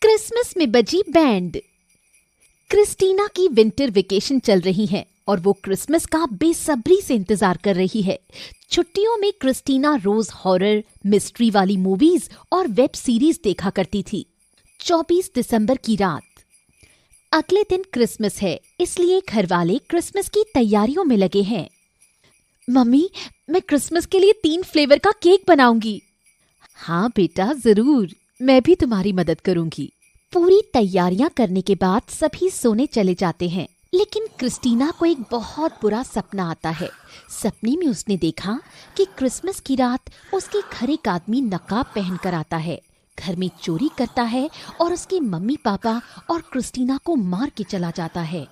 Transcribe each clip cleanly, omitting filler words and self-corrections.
Christmas में बजी band. Christina की विंटर वेकेशन चल रही है और वो क्रिसमस का बेसब्री से इंतजार कर रही है। छुट्टियों में क्रिस्टीना रोज हॉरर, मिस्ट्री वाली मूवीज और वेब सीरीज देखा करती थी। 24 दिसंबर की रात। अगले दिन क्रिसमस है, इसलिए घर वाले क्रिसमस की तैयारियों में लगे हैं। मम्मी, मैं क्रिसमस के लिए 3 फ्लेवर का केक बनाऊंगी। हाँ बेटा, जरूर, मैं भी तुम्हारी मदद करूंगी। पूरी तैयारियां करने के बाद सभी सोने चले जाते हैं, लेकिन क्रिस्टीना को एक बहुत बुरा सपना आता है। सपने में उसने देखा कि क्रिसमस की रात उसके घर एक आदमी नकाब पहनकर आता है, घर में चोरी करता है और उसके मम्मी पापा और क्रिस्टीना को मार के चला जाता है।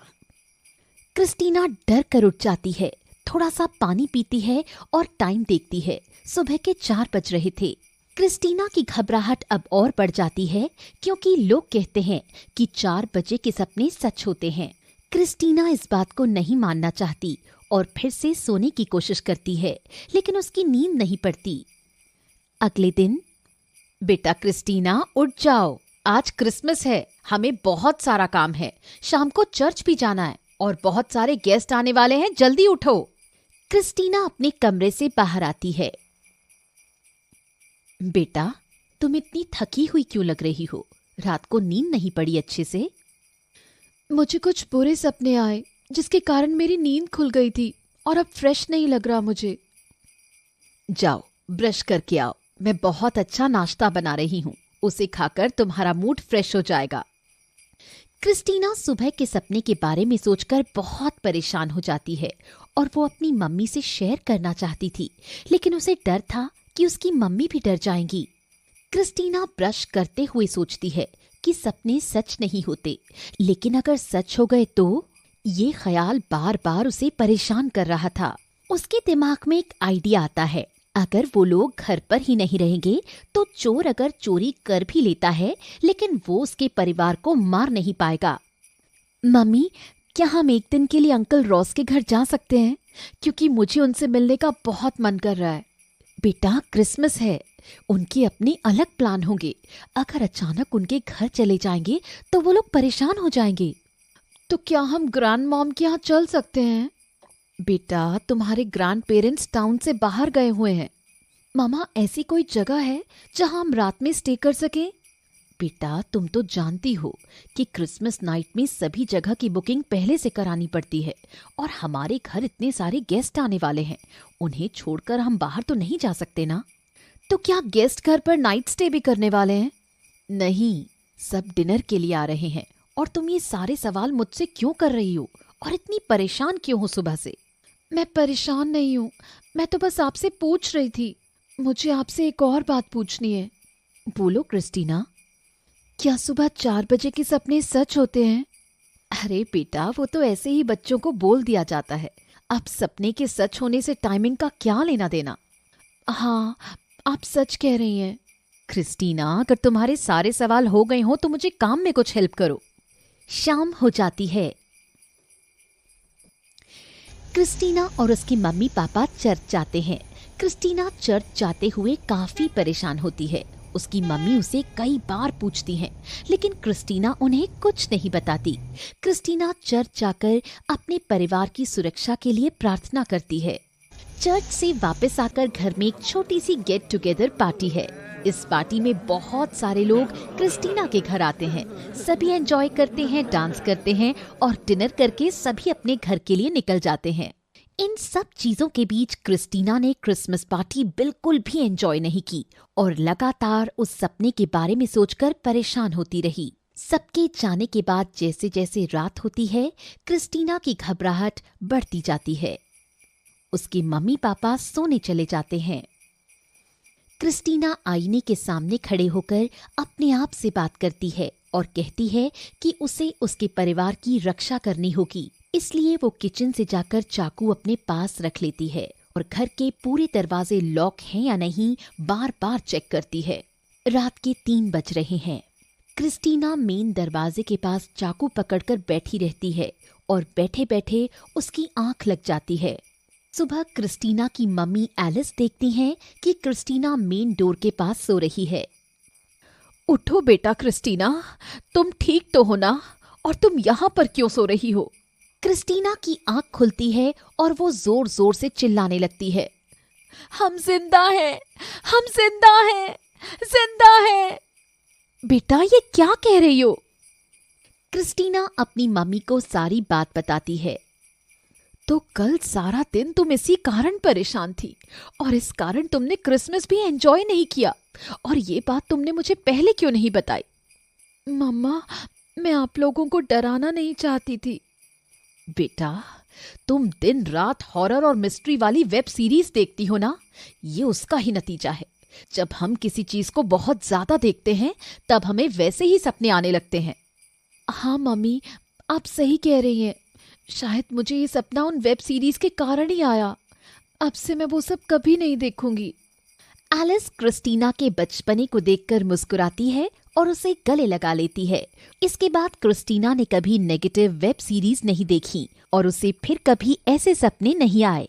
क्रिस्टीना डर कर उठ जाती है, थोड़ा सा पानी पीती है और टाइम देखती है। सुबह के 4 बज रहे थे। क्रिस्टीना की घबराहट अब और बढ़ जाती है, क्योंकि लोग कहते हैं कि 4 बजे के सपने सच होते हैं। क्रिस्टीना इस बात को नहीं मानना चाहती और फिर से सोने की कोशिश करती है, लेकिन उसकी नींद नहीं पड़ती। अगले दिन, बेटा क्रिस्टीना, उठ जाओ, आज क्रिसमस है, हमें बहुत सारा काम है, शाम को चर्च भी जाना है और बहुत सारे गेस्ट आने वाले हैं, जल्दी उठो। क्रिस्टीना अपने कमरे से बाहर आती है। बेटा, तुम इतनी थकी हुई क्यों लग रही हो? रात को नींद नहीं पड़ी अच्छे से? मुझे कुछ बुरे सपने आए, जिसके कारण मेरी नींद खुल गई थी और अब फ्रेश नहीं लग रहा मुझे। जाओ, ब्रश करके आओ, मैं बहुत अच्छा नाश्ता बना रही हूँ, उसे खाकर तुम्हारा मूड फ्रेश हो जाएगा। क्रिस्टीना सुबह के सपने के बारे में सोचकर बहुत परेशान हो जाती है और वो अपनी मम्मी से शेयर करना चाहती थी, लेकिन उसे डर था कि उसकी मम्मी भी डर जाएंगी। क्रिस्टीना ब्रश करते हुए सोचती है कि सपने सच नहीं होते, लेकिन अगर सच हो गए तो? ये ख्याल बार बार उसे परेशान कर रहा था। उसके दिमाग में एक आइडिया आता है, अगर वो लोग घर पर ही नहीं रहेंगे तो चोर अगर चोरी कर भी लेता है, लेकिन वो उसके परिवार को मार नहीं पाएगा। मम्मी, क्या हम एक दिन के लिए अंकल रॉस के घर जा सकते हैं? क्योंकि मुझे उनसे मिलने का बहुत मन कर रहा है। बेटा, क्रिसमस है, उनके अपने अलग प्लान होंगे। अगर अचानक उनके घर चले जाएंगे तो वो लोग परेशान हो जाएंगे। तो क्या हम ग्रैंड मॉम के यहाँ चल सकते हैं? बेटा, तुम्हारे ग्रैंड पेरेंट्स टाउन से बाहर गए हुए हैं। मामा, ऐसी कोई जगह है जहाँ हम रात में स्टे कर सकें? बेटा, तुम तो जानती हो कि क्रिसमस नाइट में सभी जगह की बुकिंग पहले से करानी पड़ती है और हमारे घर इतने सारे गेस्ट आने वाले हैं, उन्हें छोड़कर हम बाहर तो नहीं जा सकते ना। तो क्या गेस्ट घर पर नाइट स्टे भी करने वाले हैं? नहीं, सब डिनर के लिए आ रहे हैं। और तुम ये सारे सवाल मुझसे क्यों कर रही हो और इतनी परेशान क्यों हो सुबह से? मैं परेशान नहीं हूँ, मैं तो बस आपसे पूछ रही थी। मुझे आपसे एक और बात पूछनी है। बोलो क्रिस्टीना। क्या सुबह 4 बजे के सपने सच होते हैं? अरे बेटा, वो तो ऐसे ही बच्चों को बोल दिया जाता है। अब सपने के सच होने से टाइमिंग का क्या लेना देना? हाँ, आप सच कह रही हैं। क्रिस्टीना, अगर तुम्हारे सारे सवाल हो गए हो तो मुझे काम में कुछ हेल्प करो। शाम हो जाती है। क्रिस्टीना और उसकी मम्मी पापा चर्च जाते हैं। क्रिस्टीना चर्च जाते हुए काफी परेशान होती है। उसकी मम्मी उसे कई बार पूछती हैं, लेकिन क्रिस्टीना उन्हें कुछ नहीं बताती। क्रिस्टीना चर्च जाकर अपने परिवार की सुरक्षा के लिए प्रार्थना करती है। चर्च से वापस आकर घर में एक छोटी सी गेट टुगेदर पार्टी है। इस पार्टी में बहुत सारे लोग क्रिस्टीना के घर आते हैं। सभी एंजॉय करते हैं, डांस करते हैं और डिनर करके सभी अपने घर के लिए निकल जाते हैं। इन सब चीजों के बीच क्रिस्टीना ने क्रिसमस पार्टी बिल्कुल भी एंजॉय नहीं की और लगातार उस सपने के बारे में सोचकर परेशान होती रही। सबके जाने के बाद जैसे जैसे रात होती है, क्रिस्टीना की घबराहट बढ़ती जाती है। उसके मम्मी पापा सोने चले जाते हैं। क्रिस्टीना आईने के सामने खड़े होकर अपने आप से बात करती है और कहती है कि उसे उसके परिवार की रक्षा करनी होगी। इसलिए वो किचन से जाकर चाकू अपने पास रख लेती है और घर के पूरे दरवाजे लॉक हैं या नहीं बार बार चेक करती है। रात के 3 बज रहे हैं। क्रिस्टीना मेन दरवाजे के पास चाकू पकड़कर बैठी रहती है और बैठे बैठे उसकी आंख लग जाती है। सुबह क्रिस्टीना की मम्मी एलिस देखती हैं कि क्रिस्टीना मेन डोर के पास सो रही है। उठो बेटा क्रिस्टीना, तुम ठीक तो हो ना? और तुम यहाँ पर क्यों सो रही हो? क्रिस्टीना की आंख खुलती है और वो जोर जोर से चिल्लाने लगती है। हम जिंदा हैं, हम जिंदा हैं, जिंदा हैं। बेटा ये क्या कह रही हो? क्रिस्टीना अपनी मम्मी को सारी बात बताती है। तो कल सारा दिन तुम इसी कारण परेशान थी और इस कारण तुमने क्रिसमस भी एंजॉय नहीं किया, और ये बात तुमने मुझे पहले क्यों नहीं बताई? मम्मा, मैं आप लोगों को डराना नहीं चाहती थी। बेटा, तुम दिन रात हॉरर और मिस्ट्री वाली वेब सीरीज देखती हो ना, ये उसका ही नतीजा है। जब हम किसी चीज को बहुत ज्यादा देखते हैं तब हमें वैसे ही सपने आने लगते हैं। हाँ मम्मी, आप सही कह रही हैं। शायद मुझे ये सपना उन वेब सीरीज के कारण ही आया। अब से मैं वो सब कभी नहीं देखूंगी। एलिस क्रिस्टीना के बचपने को देखकर मुस्कुराती है और उसे गले लगा लेती है। इसके बाद क्रिस्टीना ने कभी नेगेटिव वेब सीरीज नहीं देखी और उसे फिर कभी ऐसे सपने नहीं आए।